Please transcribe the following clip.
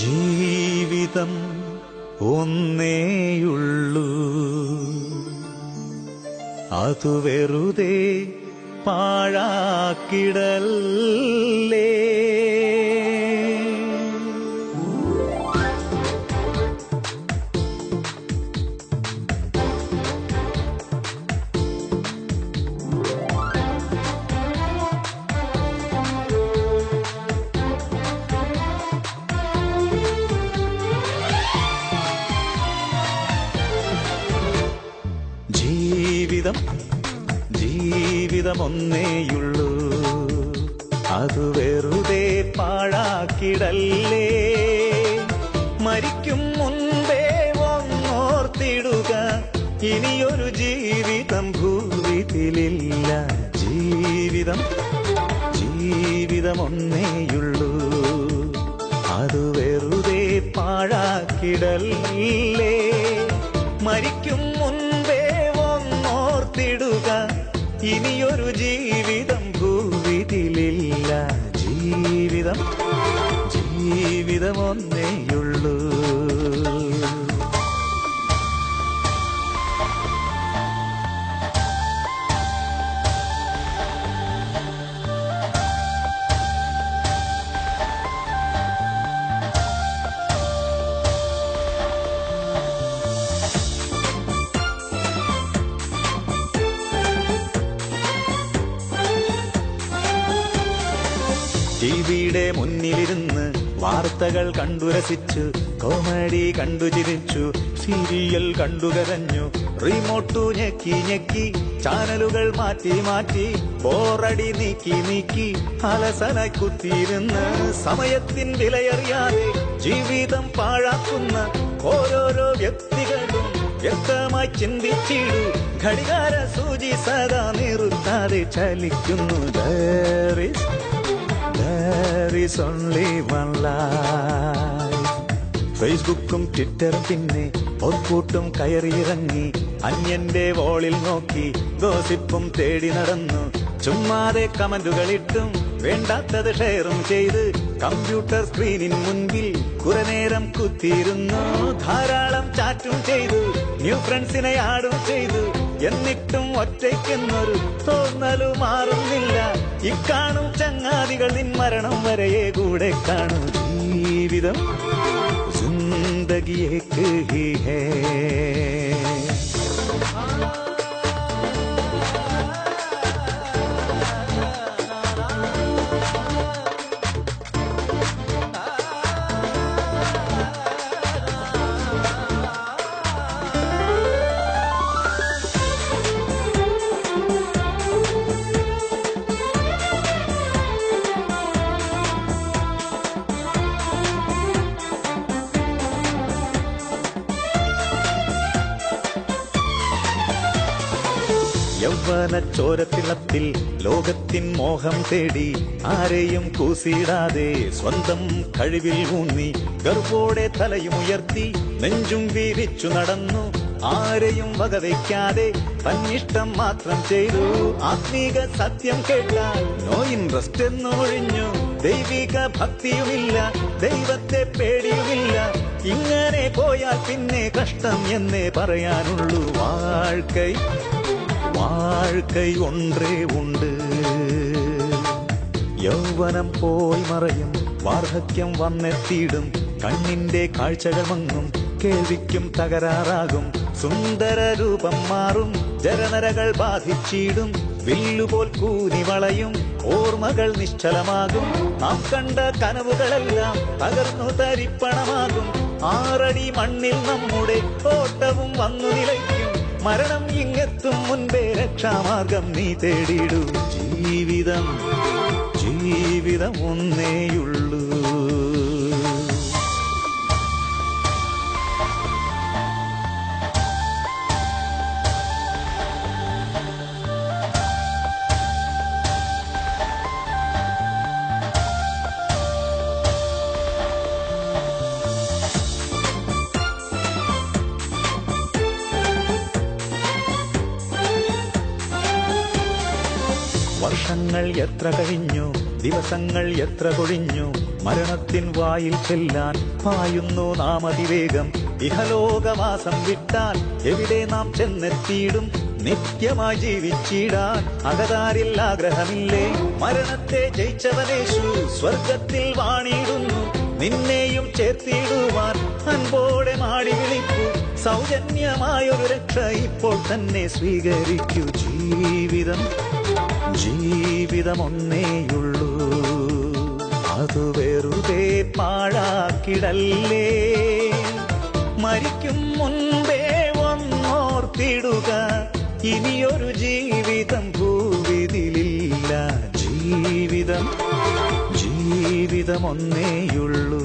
ജീവിതം ഒന്നേയുള്ളൂ, അതു വെറുതെ പാഴാക്കിടല്ലേ. ജീവിതം ഒന്നേയുള്ളൂ, അതു വെറുതെ പാഴാക്കിടല്ലേ. മരിക്കും മുൻപേ ഒന്നോർത്തിടുക, ഇനിയൊരു ജീവിതം ഭൂവിതിലില്ല. ജീവിതം ഒന്നേയുള്ളൂ, അതു വെറുതെ പാഴാക്കിടല്ലേ. മരിക്കും മുൻപേ ഒന്നോർത്തിടുക, ഇനിയൊരു ജീവിതം ഭൂവിതിലില്ല. ജീവിതം ഒന്നേയുള്ളൂ. ടിവിയുടെ മുന്നിലിരുന്ന് വാർത്തകൾ കണ്ടുരസിച്ചു, കോമഡി കണ്ടു ചിരിച്ചു, സീരിയൽ കണ്ടുകരഞ്ഞു, റിമോട്ടു ഞെക്കി ഞെക്കി, ചാനലുകൾ മാറ്റി മാറ്റി, ബോറടി നീക്കി നീക്കി, അലസനായി കുത്തിയിരുന്ന് സമയത്തിൻ വിലയറിയാതെ ജീവിതം പാഴാക്കുന്ന ഓരോരോ വ്യക്തികളും വ്യക്തമായി ചിന്തിച്ചിടൂ. ഘടികാര സൂചി സദാ നിർത്താതെ ചലിക്കുന്നു. There is only one life. ഫേസ്ബുക്കും ട്വിറ്ററും പിന്നെ പൊക്കൂട്ടും കയറിയിറങ്ങി, അന്യന്റെ വോളിൽ നോക്കി ഗോസിപ്പും തേടി നടന്നു. ചുമ്മാതെ കമന്റുകളിട്ടും വേണ്ടാത്തത് ഷെയറും ചെയ്ത് കമ്പ്യൂട്ടർ സ്ക്രീനിന് മുൻപിൽ കുറെ നേരം കുത്തിയിരുന്നു. ധാരാളം ചാറ്റും ചെയ്തു, ന്യൂ ഫ്രണ്ട്സിനെ ആഡും ചെയ്തു. എന്നിട്ടും ഒറ്റയ്ക്കെന്നൊരു തോന്നലു മാറുന്നില്ല. ഇക്കാണും ചങ്ങാതികൾ നിൻ മരണം വരെയെ കൂടെ കാണും. ജീവിതം ജിന്ദഗി ഏക് ഹി ഹൈ. യൗവന ചോരത്തിളപ്പിൽ ലോകത്തിൻ മോഹം തേടി, ആരെയും കൂസിടാതെ സ്വന്തം കഴിവിൽ ഊന്നി, ഗർവോടെ തലയുമുയർത്തി നെഞ്ചും വീരിച്ചു നടന്നു. ആരെയും വകവയ്ക്കാതെ തന്നിഷ്ടം മാത്രം ചെയ്തു. ആത്മീക സത്യം കേട്ടാൽ നോ ഇൻട്രസ്റ്റ് എന്നൊഴിഞ്ഞു. ദൈവിക ഭക്തിയുമില്ല, ദൈവത്തെ പേടിയുമില്ല. ഇങ്ങനെ പോയാൽ പിന്നെ കഷ്ടം എന്നേ പറയാനുള്ളൂ. வாழ்க்கை ஒன்றே உண்டு. യൗവനം പോയി മറയും, വാർദ്ധക്യം വന്നെത്തിയിടും. കണ്ണിന്റെ കാഴ്ചകൾ മങ്ങും, കേൾവിക്കും തകരാറാകും. സുന്ദര രൂപം മാറും, ജരനരകൾ ബാധിച്ചിടും. വില്ലുപോൽ കൂനി വളയും, ഓർമ്മകൾ നിശ്ചലമാകും. നാം കണ്ട കനവുകളെല്ലാം തകർന്നു തരിപ്പണമാകും. 6 അടി മണ്ണിൽ നമ്മുടെ ഓട്ടവും വന്നു നിലയ്ക്കും. മരണം ഇങ്ങെത്തും മുൻപേ രക്ഷാമാർഗം നീ തേടിയിടൂ. ജീവിതം ഒന്നേയുള്ളൂ. വർഷങ്ങൾ എത്ര കഴിഞ്ഞു, ദിവസങ്ങൾ എത്ര കൊഴിഞ്ഞു മരണത്തിൻ വായിൽ ചെല്ലാൻ പായുന്നു നാം അതിവേഗം. ഇഹലോകവാസം വിട്ടാൽ എവിടെ നാം ചെന്നെത്തിയിടും? നിത്യമായി ജീവിച്ചിടാൻ അകതാരിൽ ആഗ്രഹമില്ലേ? മരണത്തെ ജയിച്ചവനേശു സ്വർഗത്തിൽ വാണിടുന്നു. നിന്നെയും ചേർത്തിടുവാൻ അൻപോടെ മാടി വിളിക്കൂ. സൗജന്യമായൊരു രക്ഷ ഇപ്പോൾ തന്നെ സ്വീകരിക്കൂ. ജീവിതം ഒന്നേയുള്ളൂ, അത് വെറുതെ പാഴാക്കിടല്ലേ. മരിക്കും മുൻപേ ഒന്നോർത്തിടുക, ഇനിയൊരു ജീവിതം ഭൂവിതിലില്ല. ജീവിതം ഒന്നേയുള്ളൂ.